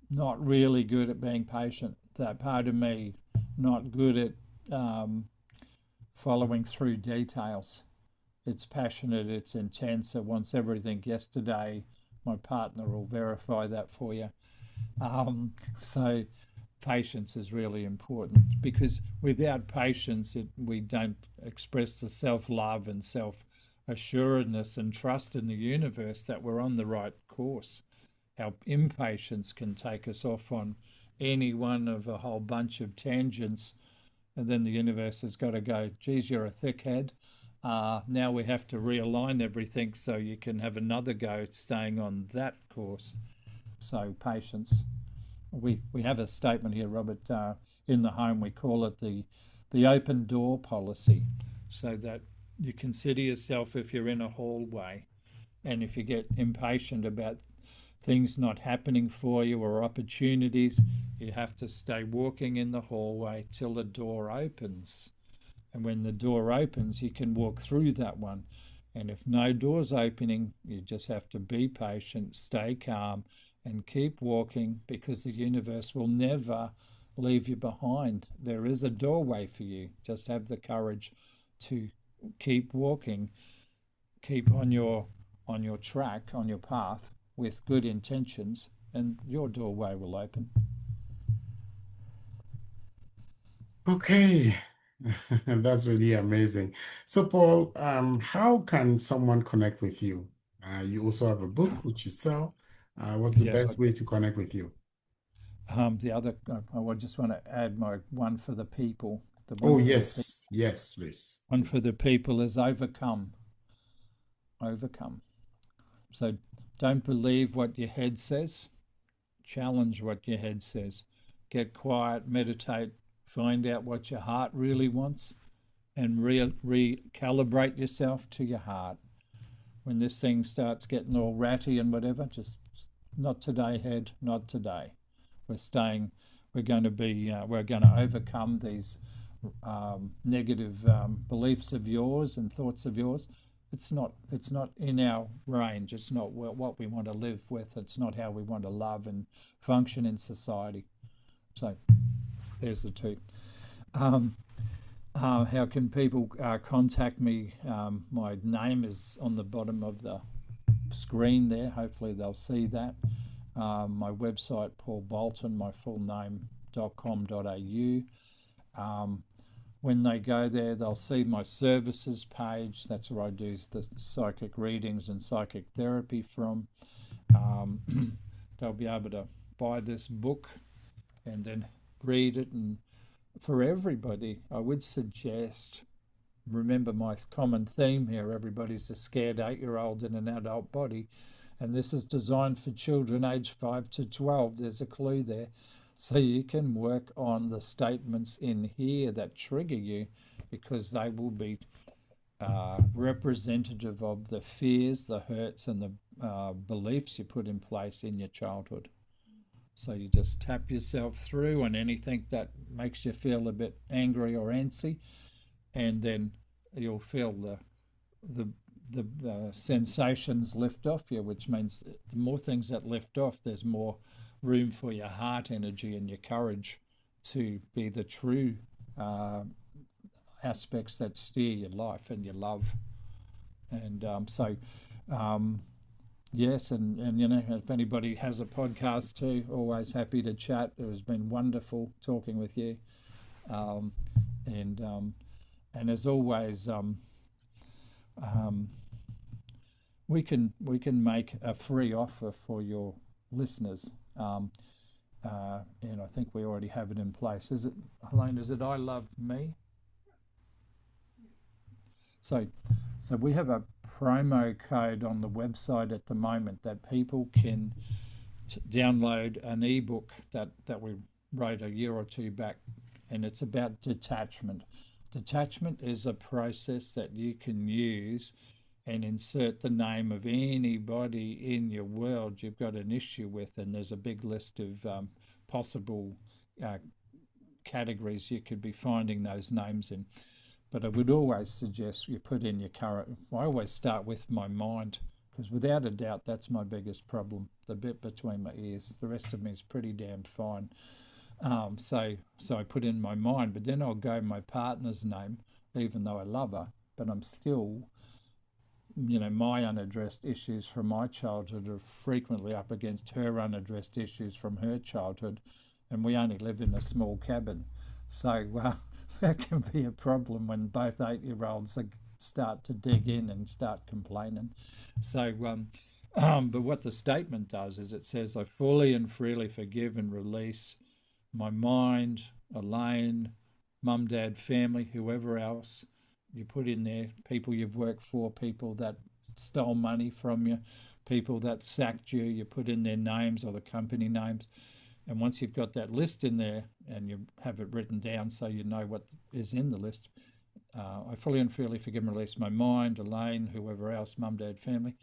not really good at being patient. That part of me not good at following through details. It's passionate, it's intense, it wants everything yesterday. My partner will verify that for you. So patience is really important because without patience, we don't express the self-love and self-assuredness and trust in the universe that we're on the right course. Our impatience can take us off on any one of a whole bunch of tangents, and then the universe has got to go, geez, you're a thickhead. Now we have to realign everything so you can have another go staying on that course. So patience. We have a statement here, Robert. In the home, we call it the open door policy, so that you consider yourself if you're in a hallway, and if you get impatient about things not happening for you or opportunities, you have to stay walking in the hallway till the door opens. And when the door opens, you can walk through that one. And if no door's opening, you just have to be patient, stay calm, and keep walking because the universe will never leave you behind. There is a doorway for you. Just have the courage to keep walking, keep on your track, on your path with good intentions, and your doorway will open.
Okay. That's really amazing. So, Paul, how can someone connect with you? You also have a book which you sell. What's the
Yes,
best way to connect with you?
the other, I just want to add my one for the people. The
Oh,
one for the people.
yes. Yes, please.
One for the people is overcome. Overcome. So don't believe what your head says. Challenge what your head says. Get quiet, meditate, find out what your heart really wants, and recalibrate yourself to your heart. When this thing starts getting all ratty and whatever, just not today, head, not today. We're staying. We're going to be. We're going to overcome these negative beliefs of yours and thoughts of yours. It's not. It's not in our range. It's not what we want to live with. It's not how we want to love and function in society. So there's the two. Um, how can people contact me? My name is on the bottom of the screen there. Hopefully they'll see that. My website, Paul Boulton, my full name.com.au. When they go there, they'll see my services page. That's where I do the psychic readings and psychic therapy from. They'll be able to buy this book and then read it. And for everybody, I would suggest, remember my common theme here, everybody's a scared 8-year-old in an adult body, and this is designed for children aged 5 to 12. There's a clue there. So you can work on the statements in here that trigger you, because they will be representative of the fears, the hurts, and the beliefs you put in place in your childhood. So you just tap yourself through on anything that makes you feel a bit angry or antsy, and then you'll feel the sensations lift off you, which means the more things that lift off, there's more room for your heart energy and your courage to be the true aspects that steer your life and your love. And yes, and you know, if anybody has a podcast too, always happy to chat. It has been wonderful talking with you, um, and and as always, um, we can make a free offer for your listeners, and I think we already have it in place. Is it, Helene? Is it I Love Me? So, so we have a promo code on the website at the moment that people can download an ebook that we wrote a year or two back, and it's about detachment. Detachment is a process that you can use and insert the name of anybody in your world you've got an issue with, and there's a big list of possible uh, categories you could be finding those names in. But I would always suggest you put in your current. I always start with my mind, because without a doubt that's my biggest problem. The bit between my ears. The rest of me is pretty damned fine. So I put in my mind, but then I'll go my partner's name, even though I love her, but I'm still, you know, my unaddressed issues from my childhood are frequently up against her unaddressed issues from her childhood, and we only live in a small cabin. So that can be a problem when both 8-year-olds start to dig in and start complaining. So, but what the statement does is it says, I fully and freely forgive and release my mind, Elaine, mum, dad, family, whoever else you put in there, people you've worked for, people that stole money from you, people that sacked you, you put in their names or the company names. And once you've got that list in there and you have it written down so you know what is in the list, I fully and freely forgive and release my mind, Elaine, whoever else, mum, dad, family,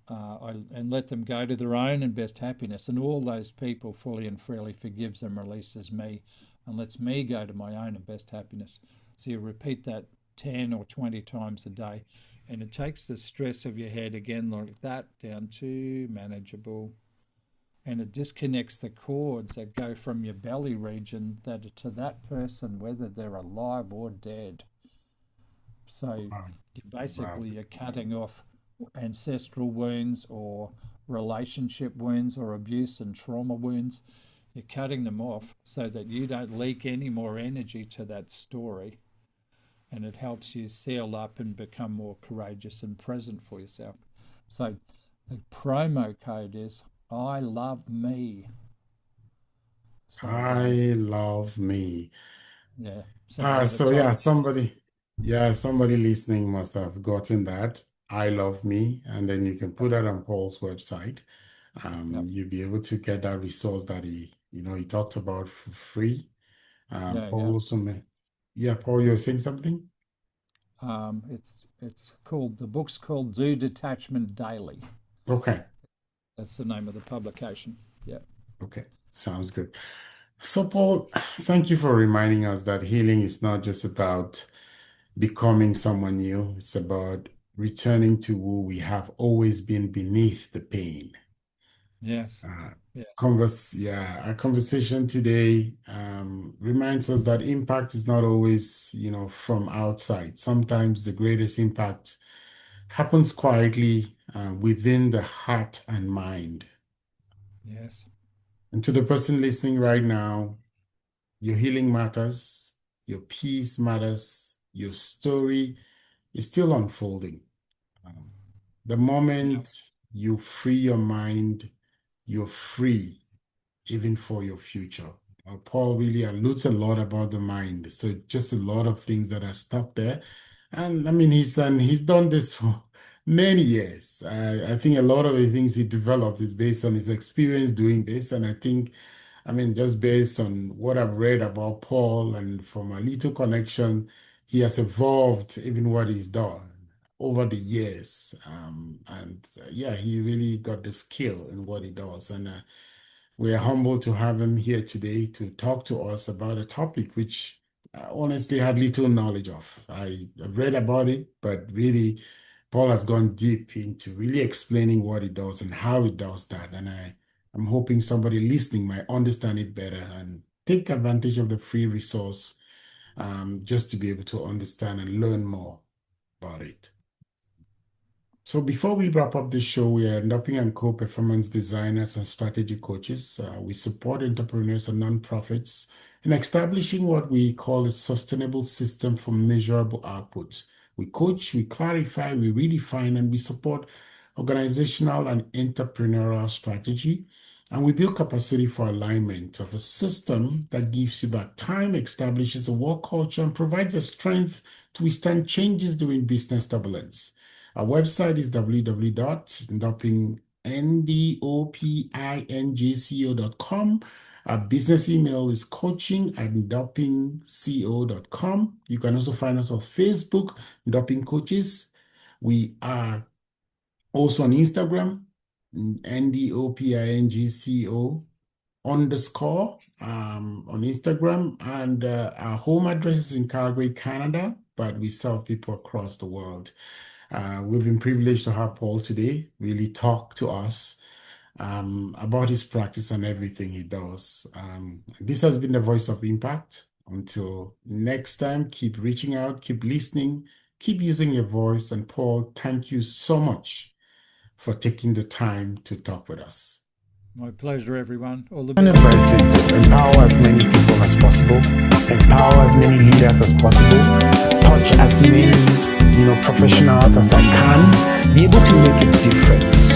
and let them go to their own and best happiness. And all those people fully and freely forgives and releases me and lets me go to my own and best happiness. So you repeat that 10 or 20 times a day, and it takes the stress of your head again like that down to manageable, and it disconnects the cords that go from your belly region that to that person, whether they're alive or dead. So
Wow.
you
Wow.
basically you're cutting off ancestral wounds or relationship wounds or abuse and trauma wounds. You're cutting them off so that you don't leak any more energy to that story. and it helps you seal up and become more courageous and present for yourself. So the promo code is I love me. So
I love me.
yeah, simple at a
So yeah,
time.
somebody listening must have gotten that. I love me, and then you can put that on Paul's website.
Yep.
You'll be able to get that resource that he talked about for free.
Yeah,
Paul
yeah.
also yeah, Paul, you were saying something?
It's called, the book's called Do Detachment Daily.
Okay,
That's the name of the publication. Yeah.
okay, sounds good. So, Paul, thank you for reminding us that healing is not just about becoming someone new, it's about returning to who we have always been beneath the pain.
Yes.
Uh,
Yes.
our conversation today reminds us that impact is not always, from outside. Sometimes the greatest impact happens quietly within the heart and mind.
Yes.
And to the person listening right now, your healing matters, your peace matters, your story is still unfolding. Um, the
Yeah.
moment you free your mind, you're free even for your future. Paul really alludes a lot about the mind. So just a lot of things that are stuck there. And I mean, he's done this for many years. I think a lot of the things he developed is based on his experience doing this. And I mean, just based on what I've read about Paul and from a little connection, he has evolved even what he's done over the years. Yeah, he really got the skill in what he does. And we are humbled to have him here today to talk to us about a topic which I honestly had little knowledge of. I've read about it, but really, Paul has gone deep into really explaining what he does and how he does that. And I'm hoping somebody listening might understand it better and take advantage of the free resource just to be able to understand and learn more about it. So before we wrap up this show, we are Ndoping and Co performance designers and strategy coaches. We support entrepreneurs and nonprofits in establishing what we call a sustainable system for measurable output. We coach, we clarify, we redefine, and we support organizational and entrepreneurial strategy. And we build capacity for alignment of a system that gives you back time, establishes a work culture, and provides the strength to withstand changes during business turbulence. Our website is www.ndopingco.com. Our business email is coaching@ndopingco.com. You can also find us on Facebook, Ndoping Coaches. We are also on Instagram, NDOPINGCO underscore on Instagram. And our home address is in Calgary, Canada, but we serve people across the world. We've been privileged to have Paul today really talk to us about his practice and everything he does. This has been the Voice of Impact. Until next time, keep reaching out, keep listening, keep using your voice. And Paul, thank you so much for taking the time to talk with us.
My pleasure, everyone. All the
It's
best.
very simple. Empower as many people as possible. Empower as many leaders as possible. Touch as many, professionals as I can. Be able to make a difference.